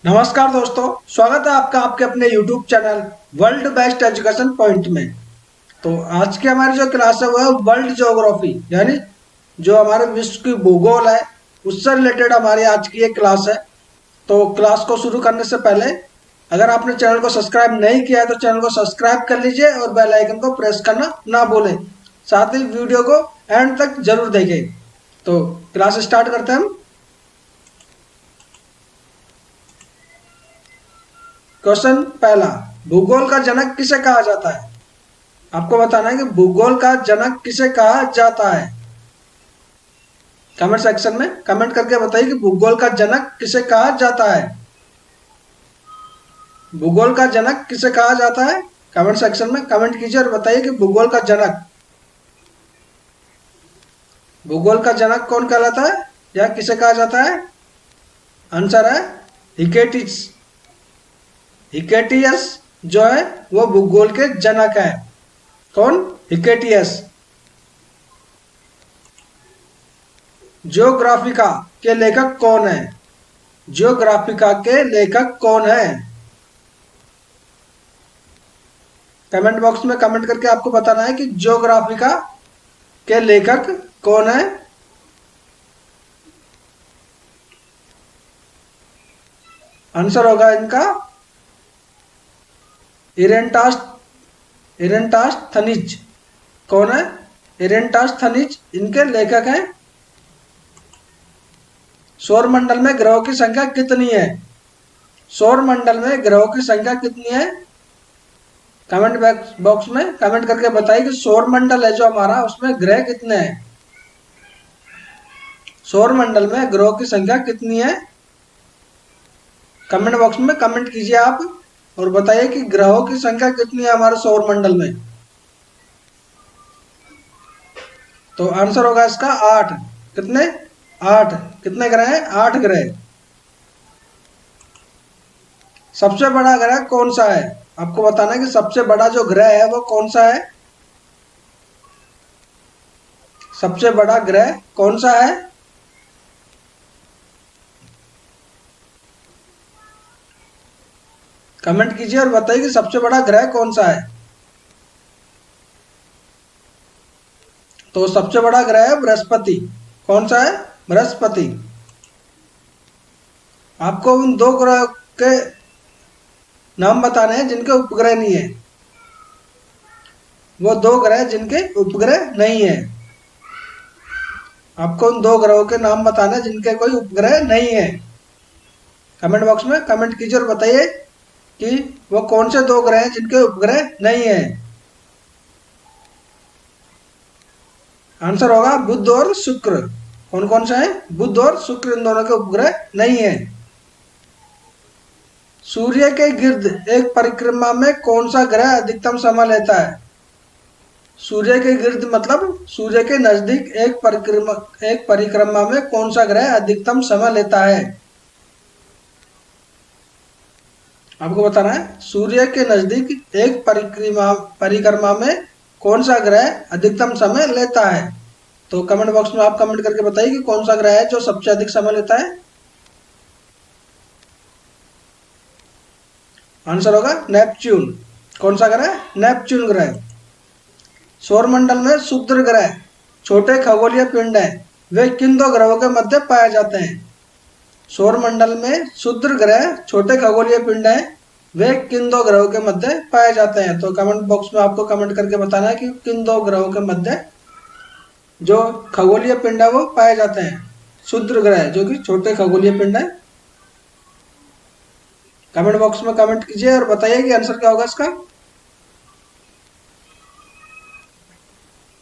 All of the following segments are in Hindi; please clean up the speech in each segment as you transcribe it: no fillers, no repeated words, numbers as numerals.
नमस्कार दोस्तों, स्वागत है आपका आपके अपने YouTube channel world best education point में। तो आज की हमारी जो क्लास है वो है वर्ल्ड ज्योग्राफी, यानी जो हमारे विश्व की भूगोल है उससे रिलेटेड हमारी आज की ये क्लास है। तो क्लास को शुरू करने से पहले अगर आपने चैनल को सब्सक्राइब नहीं किया है तो चैनल को सब्सक्राइब कर लीजिए और बेल आइकन को प्रेस करना ना भूलें। साथ ही वीडियो को एंड तक जरूर देखें। तो क्लास स्टार्ट करते हैं हम। क्वेश्चन पहला, भूगोल का जनक किसे कहा जाता है? आपको बताना है कि भूगोल का जनक किसे कहा जाता है। कमेंट सेक्शन में कमेंट करके बताइए कि भूगोल का जनक किसे कहा जाता है। भूगोल का जनक किसे कहा जाता है? कमेंट सेक्शन में कमेंट कीजिए और बताइए कि भूगोल का जनक, भूगोल का जनक कौन कहलाता है या किसे कहा जाता है? आंसर है हिकेटिस। हिकेटियस जो है वो भूगोल के जनक है। कौन? हिकेटियस। जियोग्राफिका के लेखक कौन है? जियोग्राफिका के लेखक कौन है? कमेंट बॉक्स में कमेंट करके आपको बताना है कि जियोग्राफिका के लेखक कौन है। आंसर होगा इनका इरेंटास्थनीज। कौन है? इरेंटास्थनीज इनके लेखक हैं। सौरमंडल में ग्रहों की संख्या कितनी है? सौरमंडल में ग्रहों की संख्या कितनी है? कमेंट बॉक्स में कमेंट करके बताइए कि सौरमंडल है जो हमारा उसमें ग्रह कितने हैं। सौरमंडल में ग्रहों की संख्या कितनी है? कमेंट बॉक्स में कमेंट कीजिए आप और बताइए कि ग्रहों की संख्या कितनी है हमारे सौरमंडल में। तो आंसर होगा इसका 8। कितने? 8। कितने ग्रह हैं? 8 ग्रह। सबसे बड़ा ग्रह कौन सा है? आपको बताना है कि सबसे बड़ा जो ग्रह है वो कौन सा है। सबसे बड़ा ग्रह कौन सा है? कमेंट कीजिए और बताइए कि सबसे बड़ा ग्रह कौन सा है। तो सबसे बड़ा ग्रह है बृहस्पति। कौन सा है? बृहस्पति। आपको उन दो ग्रह के नाम बताने हैं जिनके उपग्रह नहीं है। वो दो ग्रह जिनके उपग्रह नहीं है। आपको उन दो ग्रहों के नाम बताने हैं जिनके कोई उपग्रह नहीं है। कमेंट बॉक्स में कमेंट कीजिए और बताइए कि वो कौन से दो ग्रह हैं जिनके उपग्रह नहीं है। आंसर होगा बुध और शुक्र। कौन कौन से हैं? बुध और शुक्र, इन दोनों के उपग्रह नहीं है। सूर्य के गिर्द एक परिक्रमा में कौन सा ग्रह अधिकतम समय लेता है? सूर्य के गिर्द मतलब सूर्य के नजदीक एक परिक्रमा में कौन सा ग्रह अधिकतम समय लेता है? आपको बताना है सूर्य के नजदीक एक परिक्रमा में कौन सा ग्रह अधिकतम समय लेता है। तो कमेंट बॉक्स में आप कमेंट करके बताइए कि कौन सा ग्रह है जो सबसे अधिक समय लेता है। आंसर होगा नेपच्यून। कौन सा ग्रह? नेपच्यून ग्रह। सौरमंडल में क्षुद्र ग्रह छोटे खगोलीय पिंड हैं, वे किन दो ग्रहों के मध्य पाए जाते हैं? सौरमंडल में क्षुद्र ग्रह छोटे खगोलीय पिंड हैं, वे किन दो ग्रहों के मध्य पाए जाते हैं। तो कमेंट बॉक्स में आपको कमेंट करके बताना है कि किन दो ग्रहों के मध्य जो खगोलीय पिंड है वो पाए जाते हैं। क्षुद्र ग्रह जो कि छोटे खगोलीय पिंड है। कमेंट बॉक्स में कमेंट कीजिए और बताइए कि आंसर क्या होगा इसका।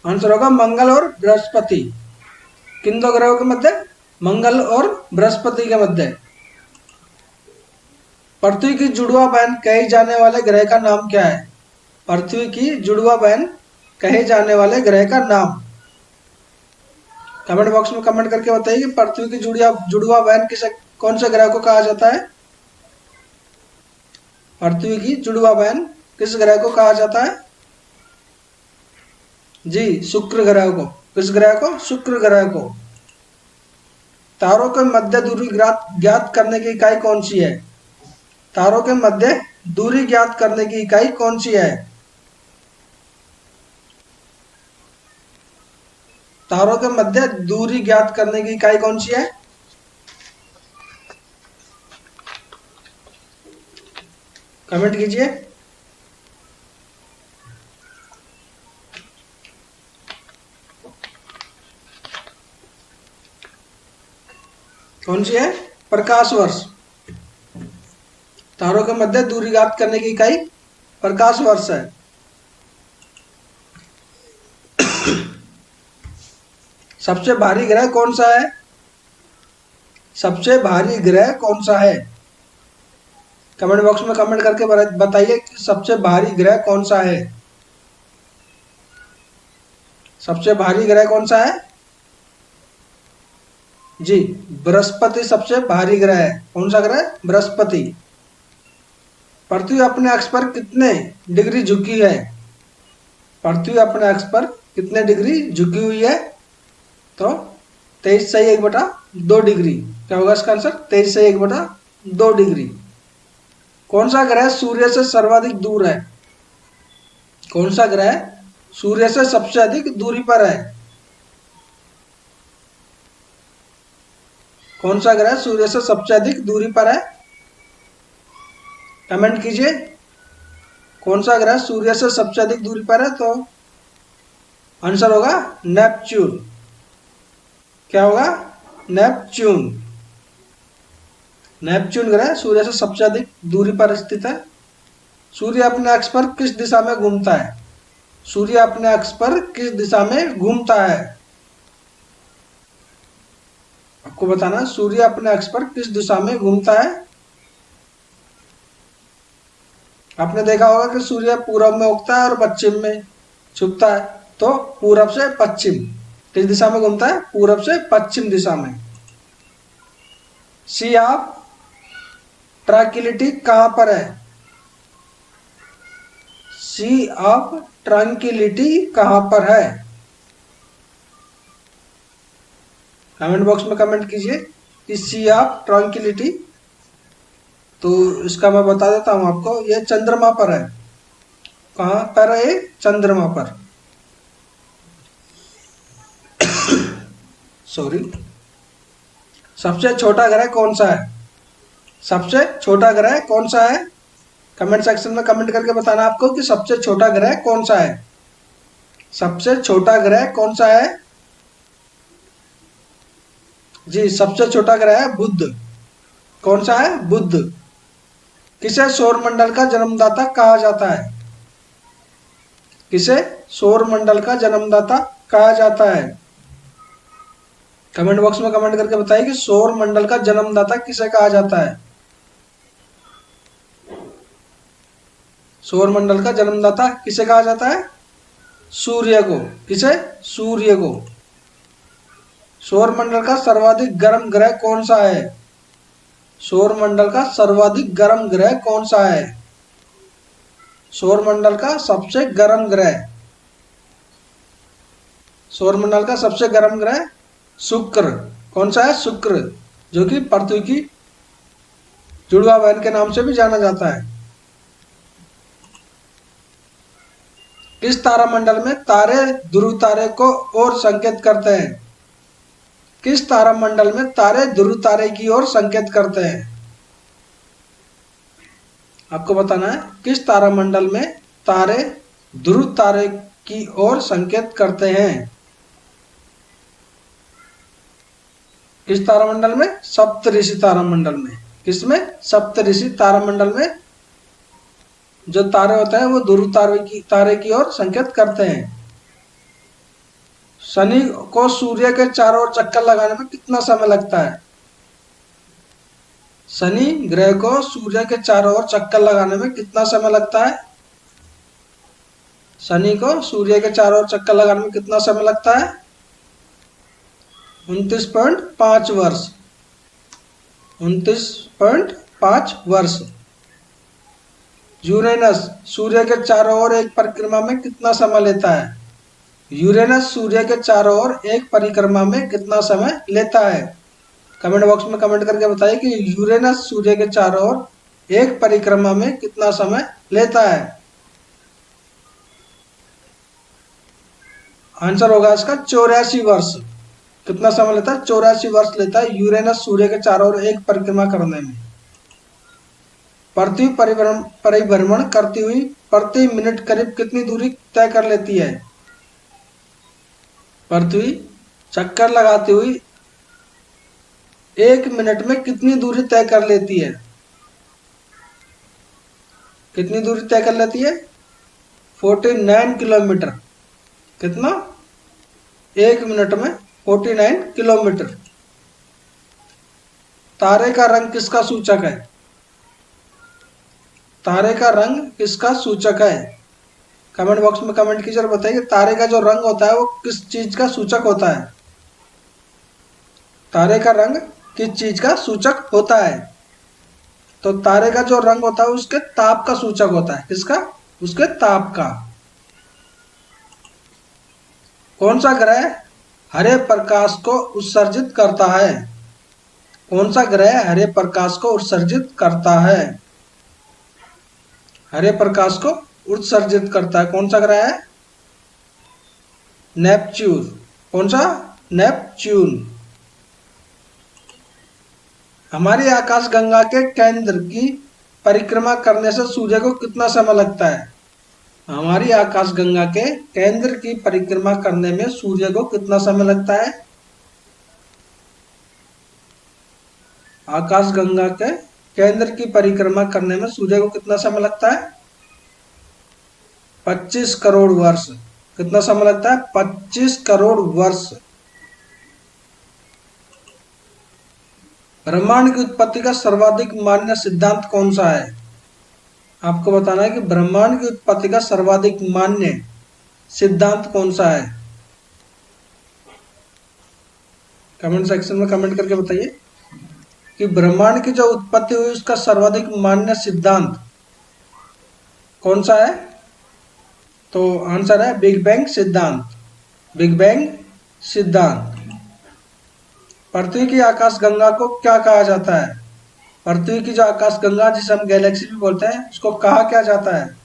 आंसर होगा मंगल और बृहस्पति। किन दो ग्रहों के मध्य? मंगल और बृहस्पति के मध्य। पृथ्वी की जुड़वा बहन कहे जाने वाले ग्रह का नाम क्या है? पृथ्वी की जुड़वा बहन कहे जाने वाले ग्रह का नाम। कमेंट बॉक्स में कमेंट करके बताइए कि पृथ्वी की जुड़वा बहन किसे कौन से ग्रह को कहा जाता है। पृथ्वी की जुड़वा बहन किस ग्रह को कहा जाता है? जी, शुक्र ग्रह को। किस ग्रह को? शुक्र ग्रह को। तारों के मध्य दूरी ज्ञात करने की इकाई कौन सी है? तारों के मध्य दूरी ज्ञात करने की इकाई कौन सी है? तारों के मध्य दूरी ज्ञात करने की इकाई कौन सी है? कमेंट कीजिए। कौन सी है? प्रकाश वर्ष। तारों के मध्य दूरी ज्ञात करने की इकाई प्रकाश वर्ष है। सबसे भारी ग्रह कौन सा है? सबसे भारी ग्रह कौन सा है? कमेंट बॉक्स में कमेंट करके बताइए कि सबसे भारी ग्रह कौन सा है। सबसे भारी ग्रह कौन सा है? जी, बृहस्पति सबसे भारी ग्रह है। कौन सा ग्रह? बृहस्पति। पृथ्वी अपने अक्ष पर कितने डिग्री झुकी है? पृथ्वी अपने अक्ष पर कितने डिग्री झुकी हुई है? तो 23/1/2 डिग्री। क्या होगा इसका आंसर? 23/1/2 डिग्री। कौन सा ग्रह सूर्य से सर्वाधिक दूर है? कौन सा ग्रह सूर्य से सबसे अधिक दूरी पर है? कौन सा ग्रह सूर्य से सबसे अधिक दूरी पर है? कमेंट कीजिए। कौन सा ग्रह सूर्य से सबसे अधिक दूरी पर है? तो आंसर होगा नेपच्यून। क्या होगा? नेपच्यून। नेपच्यून ग्रह सूर्य से सबसे अधिक दूरी पर स्थित है। सूर्य अपने अक्ष पर किस दिशा में घूमता है? सूर्य अपने अक्ष पर किस दिशा में घूमता है? आपको बताना, सूर्य अपने अक्ष पर किस दिशा में घूमता है। आपने देखा होगा कि सूर्य पूरब में उगता है और पश्चिम में छुपता है, तो पूरब से पश्चिम किस दिशा में घूमता है? पूरब से पश्चिम दिशा में। सी ऑफ ट्रैंक्विलिटी कहां पर है? सी ऑफ ट्रैंक्विलिटी कहां पर है? कमेंट बॉक्स में कमेंट कीजिए कि सी ऑफ ट्रैंक्विलिटी। तो इसका मैं बता देता हूं आपको, यह चंद्रमा पर है। कहां पर है? चंद्रमा पर। सॉरी। सबसे छोटा ग्रह कौन सा है? सबसे छोटा ग्रह कौन सा है? कमेंट सेक्शन में कमेंट करके बताना आपको कि सबसे छोटा ग्रह कौन सा है। सबसे छोटा ग्रह कौन सा है? जी, सबसे छोटा ग्रह है बुध। कौन सा है? बुध। किसे सौरमंडल का जन्मदाता कहा जाता है? किसे सौरमंडल का जन्मदाता कहा जाता है? कमेंट बॉक्स में कमेंट करके बताइए कि सौरमंडल का जन्मदाता किसे कहा जाता है। सौरमंडल का जन्मदाता किसे कहा जाता है? सूर्य को। किसे? सूर्य को। सौरमंडल का सर्वाधिक गर्म ग्रह कौन सा है? सौरमंडल का सर्वाधिक गर्म ग्रह कौन सा है? सौरमंडल का सबसे गर्म ग्रह। सौरमंडल का सबसे गर्म ग्रह शुक्र। कौन सा है? शुक्र, जो कि पृथ्वी की जुड़वा बहन के नाम से भी जाना जाता है। किस तारामंडल में तारे ध्रुव तारे को और संकेत करते हैं? किस तारामंडल में तारे ध्रुव तारे की ओर संकेत करते हैं? आपको बताना है, किस तारामंडल में तारे ध्रुव तारे की ओर संकेत करते हैं? किस तारामंडल में? सप्तऋषि तारामंडल में। किसमें? सप्तऋषि तारामंडल में जो तारे होते हैं वो ध्रुव तारे की ओर संकेत करते हैं। शनि को सूर्य के चारों ओर चक्कर लगाने में कितना समय लगता है? शनि ग्रह को सूर्य के चारों ओर चक्कर लगाने में कितना समय लगता है? शनि को सूर्य के चारों ओर चक्कर लगाने में कितना समय लगता है? 29.5 वर्ष। 29.5 वर्ष। यूरेनस सूर्य के चारों ओर एक परिक्रमा में कितना समय लेता है? यूरेनस सूर्य के चारों ओर एक परिक्रमा में कितना समय लेता है? कमेंट बॉक्स में कमेंट करके बताइए कि यूरेनस सूर्य के चारों ओर एक परिक्रमा में कितना समय लेता है? आंसर होगा इसका 84 वर्ष। कितना समय लेता है? 84 वर्ष लेता है यूरेनस सूर्य के चारों ओर एक परिक्रमा करने में। पृथ्वी परिभ्रमण करती हुई प्रति मिनट करीब कितनी दूरी तय कर लेती है? पृथ्वी चक्कर लगाती हुई 1 मिनट में कितनी दूरी तय कर लेती है? कितनी दूरी तय कर लेती है? 49 किलोमीटर। कितना? 1 मिनट में 49 किलोमीटर। तारे का रंग किसका सूचक है? तारे का रंग किसका सूचक है? कमेंट बॉक्स में कमेंट कीजिए और बताइए तारे का जो रंग होता है वो किस चीज का सूचक होता है? तारे का रंग किस चीज का सूचक होता है? तो तारे का जो रंग होता है उसके ताप का सूचक होता है। किसका? उसके ताप का। कौन सा ग्रह हरे प्रकाश को उत्सर्जित करता है? कौन सा ग्रह हरे प्रकाश को उत्सर्जित करता है? हरे प्रकाश को उत्सर्जित करता है कौन सा ग्रह है? नेपच्यून। कौन सा? नेपच्यून। हमारी आकाशगंगा के केंद्र की परिक्रमा करने से सूर्य को कितना समय लगता है? हमारी आकाशगंगा के केंद्र की परिक्रमा करने में सूर्य को कितना समय लगता है? आकाशगंगा के केंद्र की परिक्रमा करने में सूर्य को कितना समय लगता है? 25 करोड़ वर्ष। कितना समय लगता है? 25 करोड़ वर्ष। ब्रह्मांड की उत्पत्ति का सर्वाधिक मान्य सिद्धांत कौन सा है? आपको बताना है कि ब्रह्मांड की उत्पत्ति का सर्वाधिक मान्य सिद्धांत कौन सा है? कमेंट सेक्शन में कमेंट करके बताइए कि ब्रह्मांड की जो उत्पत्ति हुई उसका सर्वाधिक मान्य सिद्धांत कौन सा है? तो आंसर है बिग बैंग सिद्धांत। बिग बैंग सिद्धांत। पृथ्वी की आकाशगंगा को क्या कहा जाता है? पृथ्वी की जो आकाशगंगा जिसे हम गैलेक्सी भी बोलते हैं उसको कहा क्या जाता है?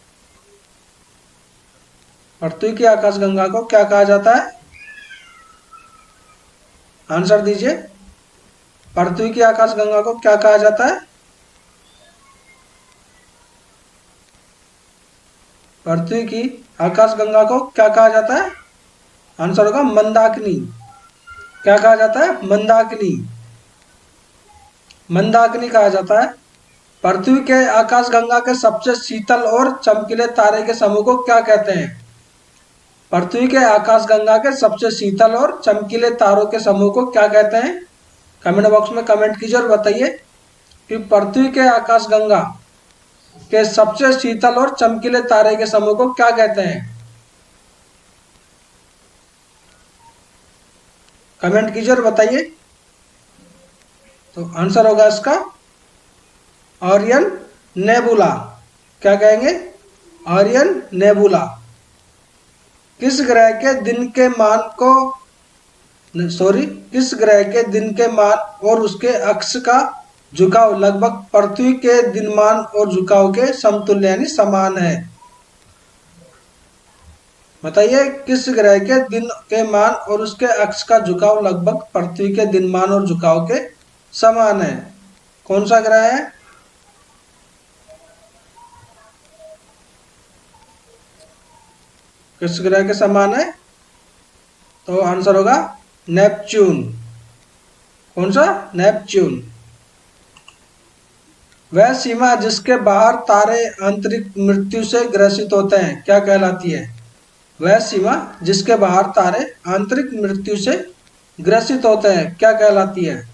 पृथ्वी की आकाशगंगा को क्या कहा जाता है? आंसर दीजिए। पृथ्वी की आकाशगंगा को क्या कहा जाता है? पृथ्वी की आकाशगंगा को क्या कहा जाता है? आंसर होगा मंदाकिनी। क्या कहा जाता है? मंदाकिनी। मंदाकिनी कहा जाता है। पृथ्वी के आकाशगंगा के सबसे शीतल और चमकीले तारे के समूह को क्या कहते हैं? पृथ्वी के आकाशगंगा के सबसे शीतल और चमकीले तारों के समूह को क्या कहते हैं? कमेंट बॉक्स में कमेंट कीजिए और बताइए कि पृथ्वी के आकाशगंगा के सबसे शीतल और चमकीले तारे के समूह को क्या कहते हैं? कमेंट कीजिए और बताइए। तो आंसर होगा इसका ओरियन नेबुला। क्या कहेंगे? Orion nebula. किस ग्रह के दिन के मान और उसके अक्ष का झुकाव लगभग पृथ्वी के दिनमान और झुकाव के समतुल्य यानी समान है? बताइए किस ग्रह के दिन के मान और उसके अक्ष का झुकाव लगभग पृथ्वी के दिनमान और झुकाव के समान है? कौन सा ग्रह है? किस ग्रह के समान है? तो आंसर होगा नेपच्यून। कौन सा? नेपच्यून। वह सीमा जिसके बाहर तारे आंतरिक मृत्यु से ग्रसित होते हैं क्या कहलाती है? वह सीमा जिसके बाहर तारे आंतरिक मृत्यु से ग्रसित होते हैं क्या कहलाती है?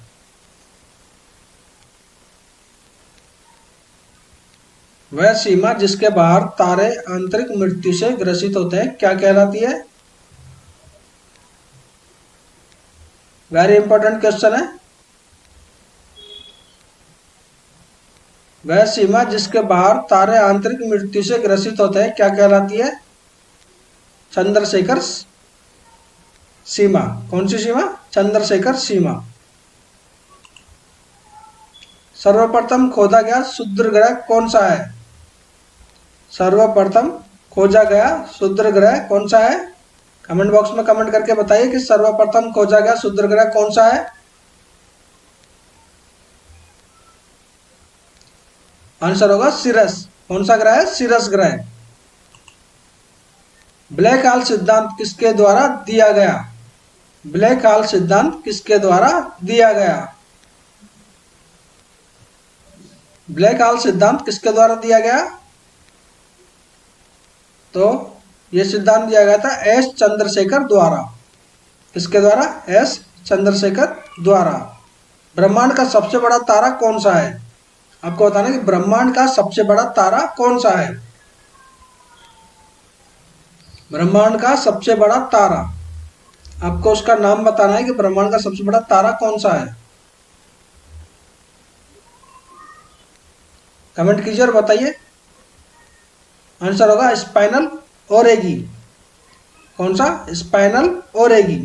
वह सीमा जिसके बाहर तारे आंतरिक मृत्यु से ग्रसित होते हैं क्या कहलाती है? वेरी इंपॉर्टेंट क्वेश्चन है। वह सीमा जिसके बाहर तारे आंतरिक मृत्यु से ग्रसित होते हैं क्या कहलाती है? चंद्रशेखर सीमा। कौन सी सीमा? चंद्रशेखर सीमा। सर्वप्रथम खोदा गया क्षुद्र ग्रह कौन सा है? सर्वप्रथम खोजा गया क्षुद्र ग्रह कौन सा है? कमेंट बॉक्स में कमेंट करके बताइए कि सर्वप्रथम खोजा गया क्षुद्र ग्रह कौन सा है। आंसर होगा सिरस। कौन सा ग्रह है? सिरस ग्रह। ब्लैक होल सिद्धांत किसके द्वारा दिया गया? ब्लैक होल सिद्धांत किसके द्वारा दिया गया? ब्लैक होल सिद्धांत किसके द्वारा दिया गया? तो यह सिद्धांत दिया गया था एस चंद्रशेखर द्वारा। किसके द्वारा? एस चंद्रशेखर द्वारा। ब्रह्मांड का सबसे बड़ा तारा कौन सा है? आपको बताना कि ब्रह्मांड का सबसे बड़ा तारा कौन सा है। ब्रह्मांड का सबसे बड़ा तारा, आपको उसका नाम बताना है कि ब्रह्मांड का सबसे बड़ा तारा कौन सा है। कमेंट कीजिए और बताइए। आंसर होगा स्पाइनल ओरेगी। कौन सा? स्पाइनल ओरेगी।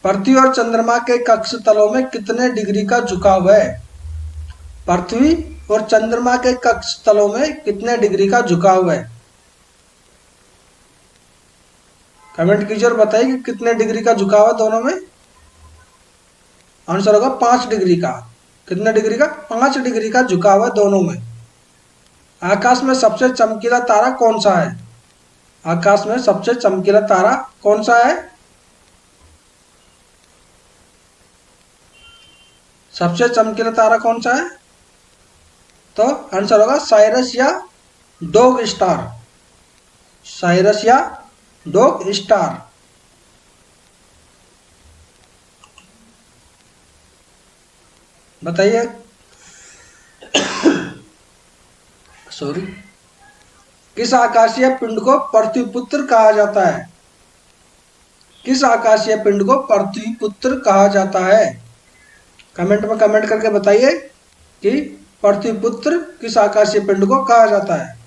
पृथ्वी और चंद्रमा के कक्ष तलों में कितने डिग्री का झुकाव है? पृथ्वी और चंद्रमा के कक्ष तलों में कितने डिग्री का झुकाव है? कमेंट कीजिए और बताइए कि कितने डिग्री का झुकाव है दोनों में। आंसर होगा 5 डिग्री का। कितने डिग्री का? 5 डिग्री का झुकाव है दोनों में। आकाश में सबसे चमकीला तारा कौन सा है? आकाश में सबसे चमकीला तारा कौन सा है? सबसे चमकीला तारा कौन सा है? तो आंसर होगा साइरस या डॉग स्टार। साइरस या डॉग स्टार। बताइए। सॉरी, किस आकाशीय पिंड को पृथ्वीपुत्र कहा जाता है? किस आकाशीय पिंड को पृथ्वीपुत्र कहा जाता है? कमेंट में कमेंट करके बताइए कि पृथ्वीपुत्र किस आकाशीय पिंड को कहा जाता है।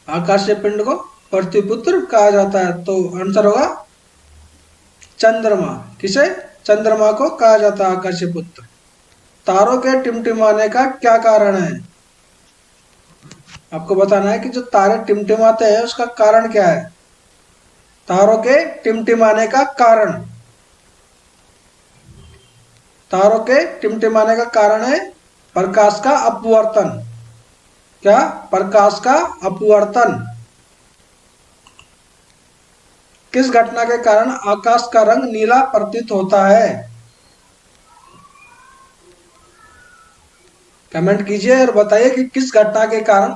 आकाशीय पिंड को पृथ्वीपुत्र कहा जाता है। तो आंसर होगा चंद्रमा। किसे? चंद्रमा को कहा जाता है आकाशीय पुत्र। तारों के टिमटिमाने का क्या कारण है? आपको बताना है कि जो तारे टिमटिमाते हैं उसका कारण क्या है। तारों के टिमटिमाने का कारण। तारों के टिमटिमाने का कारण है प्रकाश का अपवर्तन। क्या? प्रकाश का अपवर्तन। किस घटना के कारण आकाश का रंग नीला प्रतीत होता है? कमेंट कीजिए और बताइए कि किस घटना के कारण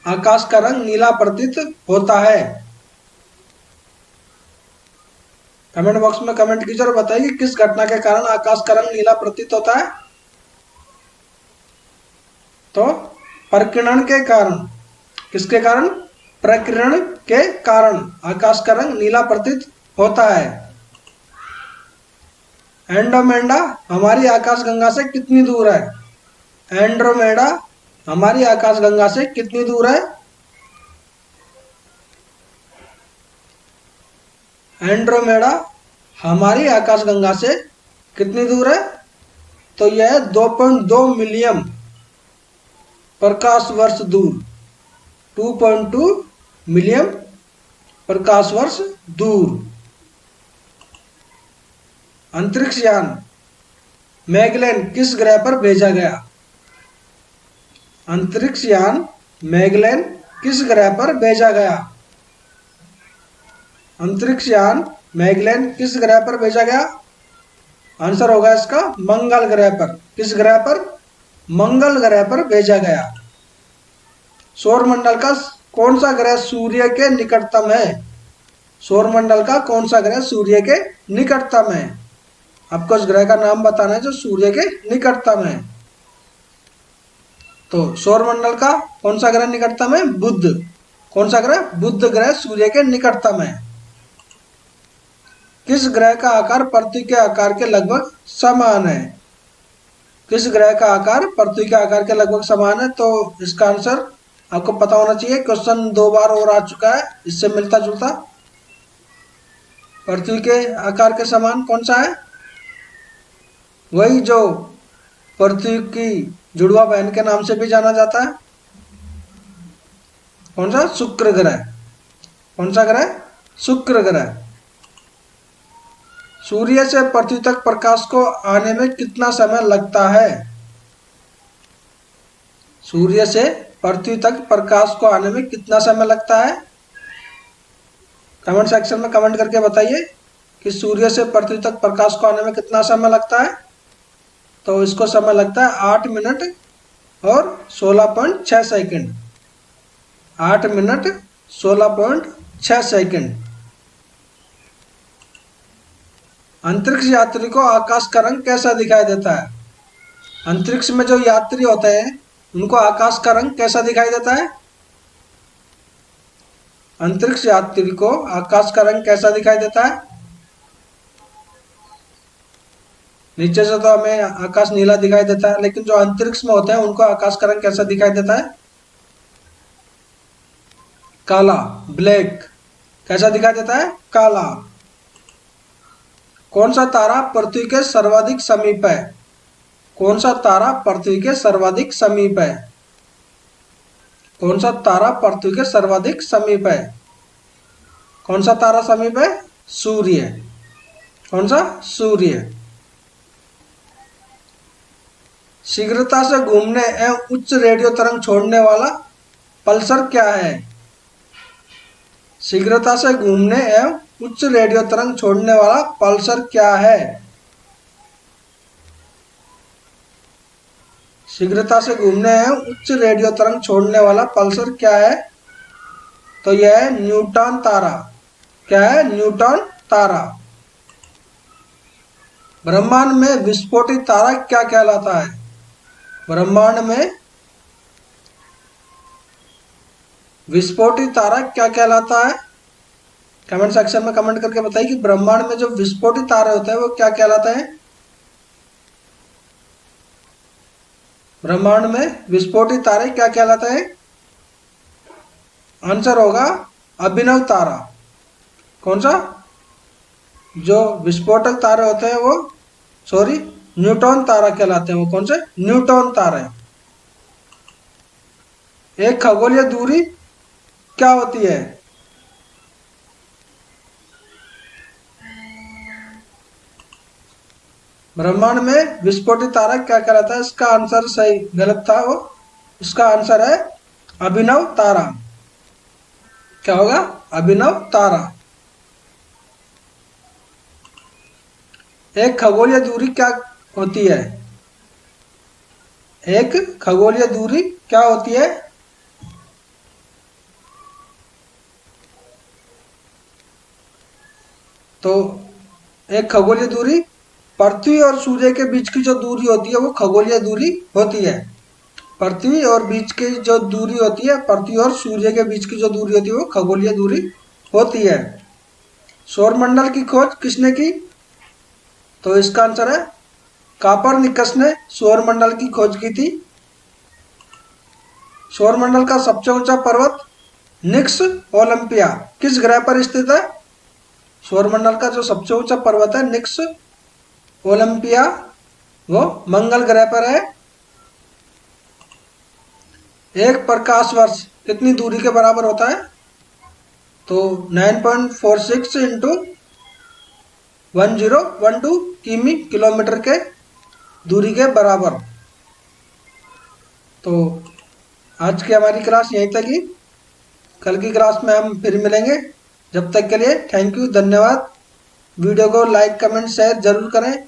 आकाश का रंग नीला प्रतीत होता है। कमेंट बॉक्स में कमेंट कीजिए और बताइए कि किस घटना के कारण आकाश का रंग नीला प्रतीत होता है। तो प्रकीर्णन के कारण। किसके कारण? प्रकीर्णन के कारण आकाश का रंग नीला प्रतीत होता है। एंड्रोमेडा हमारी आकाशगंगा से कितनी दूर है? एंड्रोमेडा हमारी आकाशगंगा से कितनी दूर है? एंड्रोमेडा हमारी आकाशगंगा से कितनी दूर है? तो यह है 2.2 मिलियन प्रकाश वर्ष दूर। 2.2 मिलियन प्रकाश वर्ष दूर। अंतरिक्ष यान मैगेलन किस ग्रह पर भेजा गया? अंतरिक्ष यान मैगेलन किस ग्रह पर भेजा गया? अंतरिक्ष यान मैगेलन किस ग्रह पर भेजा गया? आंसर होगा इसका मंगल ग्रह पर। किस ग्रह पर? मंगल ग्रह पर भेजा गया। सौरमंडल का कौन सा ग्रह सूर्य के निकटतम है? सौरमंडल का कौन सा ग्रह सूर्य के निकटतम है? आपको इस ग्रह का नाम बताना है जो सूर्य के निकटतम है। तो सौरमंडल का कौन सा ग्रह निकटतम है? बुध। कौन सा ग्रह? बुध ग्रह सूर्य के निकटतम है। किस ग्रह का आकार पृथ्वी के आकार के लगभग समान है? किस ग्रह का आकार पृथ्वी के आकार के लगभग समान है? तो इसका आंसर आपको पता होना चाहिए। क्वेश्चन 2 बार और आ चुका है इससे मिलता जुलता। पृथ्वी के आकार के समान कौन सा है? वही जो पृथ्वी की जुड़वा बहन के नाम से भी जाना जाता है। कौन सा? शुक्र ग्रह। कौन सा ग्रह? शुक्र ग्रह। सूर्य से पृथ्वी तक प्रकाश को आने में कितना समय लगता है? सूर्य से पृथ्वी तक प्रकाश को आने में कितना समय लगता है? कमेंट सेक्शन में कमेंट करके बताइए कि सूर्य से पृथ्वी तक प्रकाश को आने में कितना समय लगता है। तो इसको समय लगता है 8 मिनट और 16.6 सेकंड। 8 minute 16.6 second. अंतरिक्ष यात्री को आकाश का रंग कैसा दिखाई देता है? अंतरिक्ष में जो यात्री होते हैं उनको आकाश का रंग कैसा दिखाई देता है? अंतरिक्ष यात्री को आकाश का रंग कैसा दिखाई देता है? नीचे से तो हमें आकाश नीला दिखाई देता है, लेकिन जो अंतरिक्ष में होते हैं उनको आकाश का रंग कैसा दिखाई देता है? काला, ब्लैक। कैसा दिखाई देता है? काला। कौन सा तारा पृथ्वी के सर्वाधिक समीप है? कौन सा तारा पृथ्वी के सर्वाधिक समीप है? कौन सा तारा पृथ्वी के सर्वाधिक समीप है? कौन सा तारा समीप है? सूर्य। कौन सा? सूर्य। शीघ्रता से घूमने एवं उच्च रेडियो तरंग छोड़ने वाला पल्सर क्या है? शीघ्रता से घूमने एवं उच्च रेडियो तरंग छोड़ने वाला पल्सर क्या है? शीघ्रता से घूमने एवं उच्च रेडियो तरंग छोड़ने वाला पल्सर क्या है? तो यह है न्यूट्रॉन तारा। क्या है? न्यूट्रॉन तारा। ब्रह्मांड में विस्फोटित तारा क्या कहलाता है? ब्रह्मांड में विस्फोटित तारा क्या कहलाता है? कमेंट सेक्शन में कमेंट करके बताइए कि ब्रह्मांड में जो विस्फोटित तारे होते हैं वो क्या कहलाते हैं? ब्रह्मांड में विस्फोटित तारे क्या कहलाते हैं? आंसर होगा अभिनव तारा। कौन सा? जो विस्फोटक तारे होते हैं वो न्यूट्रॉन तारा कहलाते हैं। वो कौन से? न्यूट्रॉन तारे। एक खगोलीय दूरी क्या होती है? ब्रह्मांड में विस्फोटित तारा क्या कहलाता है? इसका आंसर सही गलत था वो। इसका आंसर है अभिनव तारा। क्या होगा? अभिनव तारा। एक खगोलीय दूरी क्या होती है? एक खगोलीय दूरी क्या होती है? तो एक खगोलीय दूरी पृथ्वी और सूर्य के बीच की जो दूरी होती है वो खगोलीय दूरी होती है। पृथ्वी और बीच की जो दूरी होती है, पृथ्वी और सूर्य के बीच की जो दूरी होती है वो खगोलीय दूरी होती है। सौरमंडल की खोज किसने की? तो इसका आंसर है कोपरनिकस ने सौरमंडल की खोज की थी। सौरमंडल का सबसे ऊंचा पर्वत निक्स ओलंपिया किस ग्रह पर स्थित है? सौरमंडल का जो सबसे ऊंचा पर्वत है निक्स ओलंपिया वो मंगल ग्रह पर है। एक प्रकाश वर्ष कितनी दूरी के बराबर होता है? तो 9.46 इंटू 1012 किमी किलोमीटर के दूरी के बराबर। तो आज की हमारी क्लास यहीं तक ही। कल की क्लास में हम फिर मिलेंगे। जब तक के लिए थैंक यू, धन्यवाद। वीडियो को लाइक कमेंट शेयर जरूर करें।